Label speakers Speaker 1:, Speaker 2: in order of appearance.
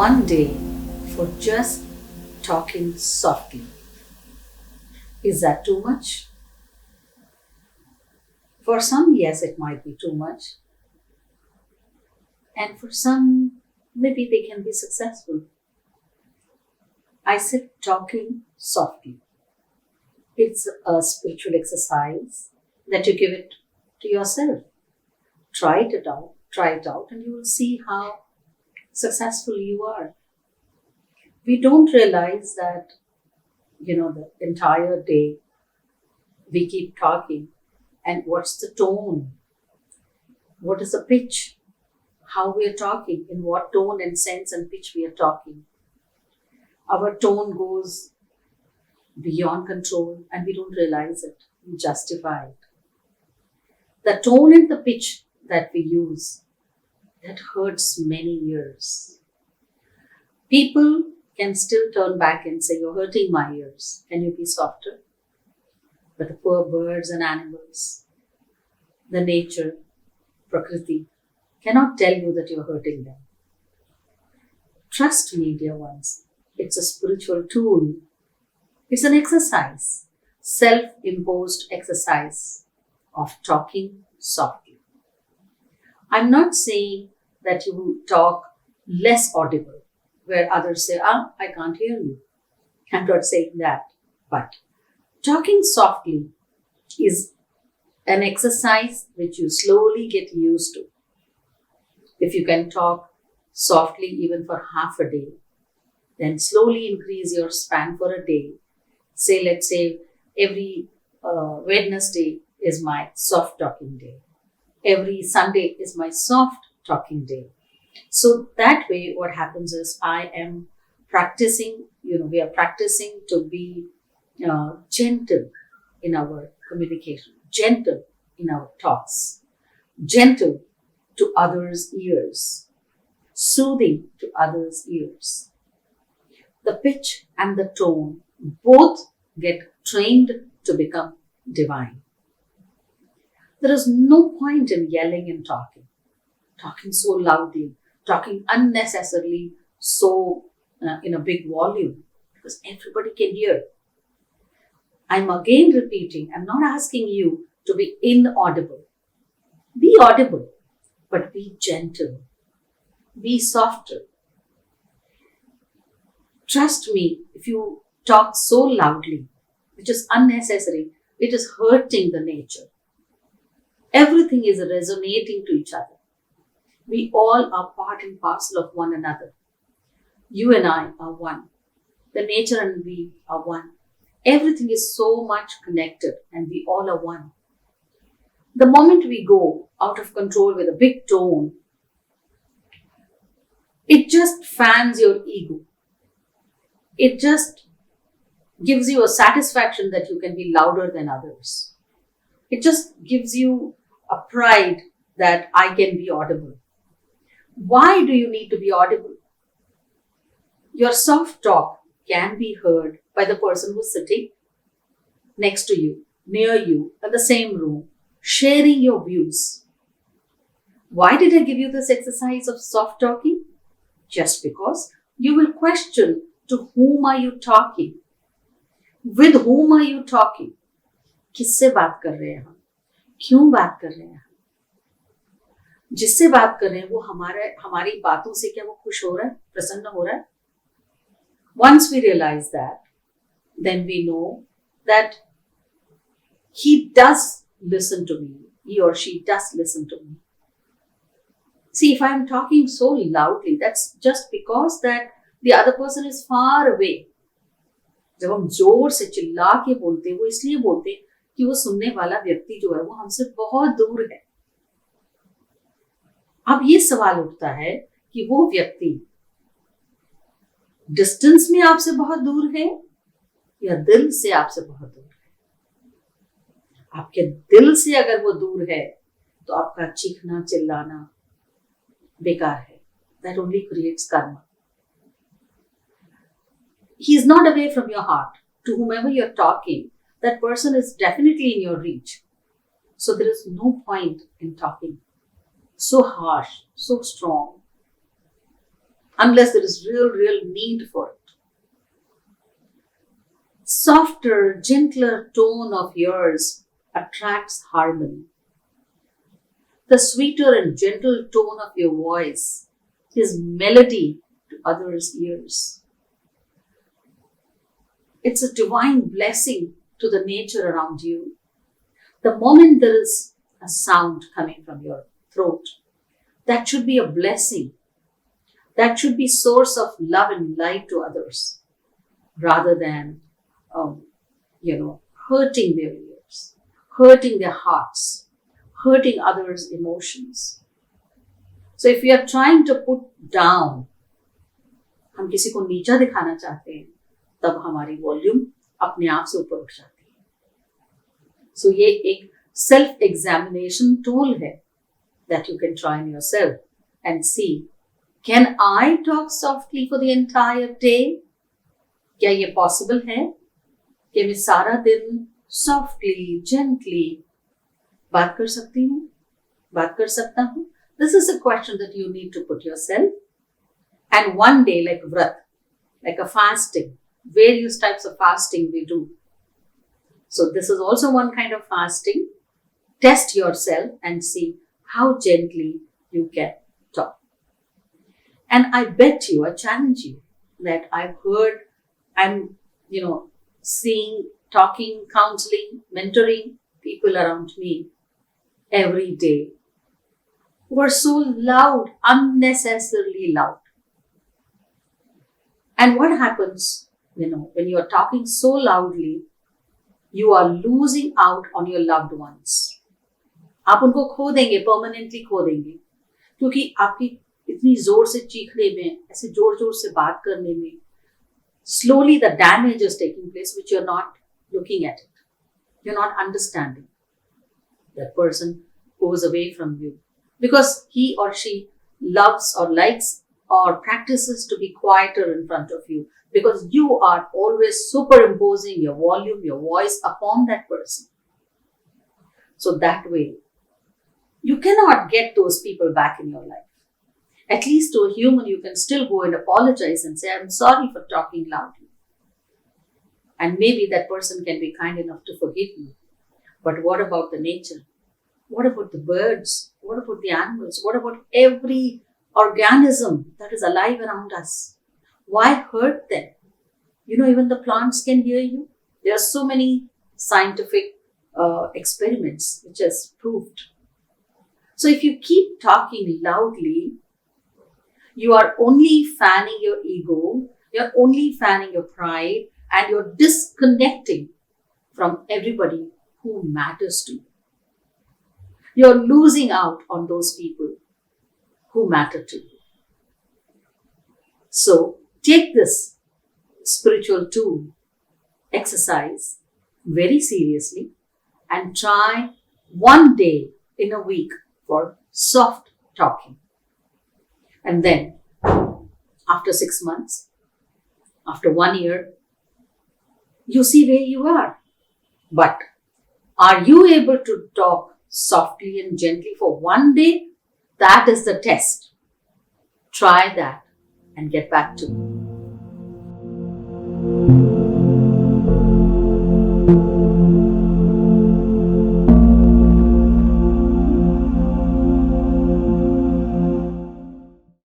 Speaker 1: one day for just talking softly. Is that too much? For some, yes, it might be too much. And for some, maybe they can be successful. I said talking softly. It's a spiritual exercise that you give it to yourself. Try it out, and you will see how successful you are. We don't realize that, the entire day we keep talking, and what's the tone? What is the pitch? How we are talking, in what tone and sense and pitch we are talking. Our tone goes beyond control and we don't realize it. We justify it. The tone and the pitch that we use, that hurts many ears. People can still turn back and say, "You're hurting my ears. Can you be softer?" But the poor birds and animals, the nature, Prakriti, cannot tell you that you're hurting them. Trust me, dear ones, it's a spiritual tool. It's an exercise, self-imposed exercise of talking softly. I'm not saying that you talk less audible, where others say, I can't hear you. I'm not saying that. But talking softly is an exercise which you slowly get used to. If you can talk softly even for half a day, then slowly increase your span for a day. Let's say every Wednesday is my soft talking day. Every Sunday is my soft talking day. So that way what happens is I am practicing, we are practicing to be gentle in our communication, gentle in our talks, gentle to others' ears, soothing to others' ears. The pitch and the tone both get trained to become divine. There is no point in yelling and talking so loudly, talking unnecessarily so in a big volume, because everybody can hear. I'm again repeating, I'm not asking you to be inaudible. Be audible, but be gentle, be softer. Trust me, if you talk so loudly, which is unnecessary, it is hurting the nature. Everything is resonating to each other. We all are part and parcel of one another. You and I are one. The nature and we are one. Everything is so much connected and we all are one. The moment we go out of control with a big tone, it just fans your ego. It just gives you a satisfaction that you can be louder than others. It just gives you a pride that I can be audible. Why do you need to be audible? Your soft talk can be heard by the person who's sitting next to you, near you, in the same room, sharing your views. Why did I give you this exercise of soft talking? Just because you will question, to whom are you talking? With whom are you talking? किससे बात कर रहे हैं हम? क्यों बात कर रहे हैं? जिससे बात कर रहे हैं वो हमारी बातों से क्या वो खुश हो रहा है, प्रसन्न हो रहा है? Once we realize that, then we know that he does listen to me. He or she does listen to me. See, if I'm talking so loudly, that's just because that the other person is far away. जब हम जोर से चिल्ला के बोलते हैं, वो इसलिए बोलते हैं कि वो सुनने वाला व्यक्ति जो है वो हमसे बहुत दूर है. अब ये सवाल उठता है कि वो व्यक्ति डिस्टेंस में आपसे बहुत दूर है या दिल से आपसे बहुत दूर है. आपके दिल से अगर वो दूर है तो आपका चीखना चिल्लाना बेकार है. That only creates karma. He is not away from your heart. To whomever you're talking, that person is definitely in your reach. So there is no point in talking so harsh, so strong. unless there is real need for it. Softer, gentler tone of yours attracts harmony. The sweeter and gentle tone of your voice is melody to others' ears. It's a divine blessing to the nature around you. The moment there is a sound coming from your throat, that should be a blessing. That should be source of love and light to others, rather than, hurting their ears, hurting their hearts, hurting others' emotions. So if we are trying to put down, हम किसी को नीचा दिखाना चाहते हैं, तब हमारी volume अपने आप से ऊपर उठ जाती है. सो ये एक सेल्फ एग्जामिनेशन टूल है that you can try on yourself and see, can I talk softly for the entire day? क्या ये possible है कि मैं सारा दिन softly, gently बात कर सकती हूँ, बात कर सकता हूँ? This is a question that you need to put yourself. And one day, like vrat, like a fasting, various types of fasting we do. So this is also one kind of fasting. Test yourself and see how gently you can talk. And I bet you, I challenge you, that I've heard, I'm, seeing, talking, counseling, mentoring people around me every day who are so loud, unnecessarily loud. And what happens, when you are talking so loudly, you are losing out on your loved ones. आप उनको खो देंगे, permanently खो देंगे, क्योंकि आपकी इतनी जोर से चीखने में, ऐसे जोर जोर से बात करने में, slowly the damage is taking place which you're not looking at it. You're not understanding. That person goes away from you because he or she loves or likes or practices to be quieter in front of you, because you are always superimposing your volume, your voice upon that person. So that way, you cannot get those people back in your life. At least to a human, you can still go and apologize and say, I'm sorry for talking loudly. And maybe that person can be kind enough to forgive you. But what about the nature? What about the birds? What about the animals? What about every organism that is alive around us? Why hurt them? Even the plants can hear you. There are so many scientific experiments which has proved. So if you keep talking loudly, you are only fanning your ego, you're only fanning your pride, and you're disconnecting from everybody who matters to you. You're losing out on those people who matter to you. So take this spiritual tool, exercise, very seriously, and try one day in a week for soft talking. And then, after 6 months, after 1 year, you see where you are. But are you able to talk softly and gently for one day? That is the test. Try that and get back to me.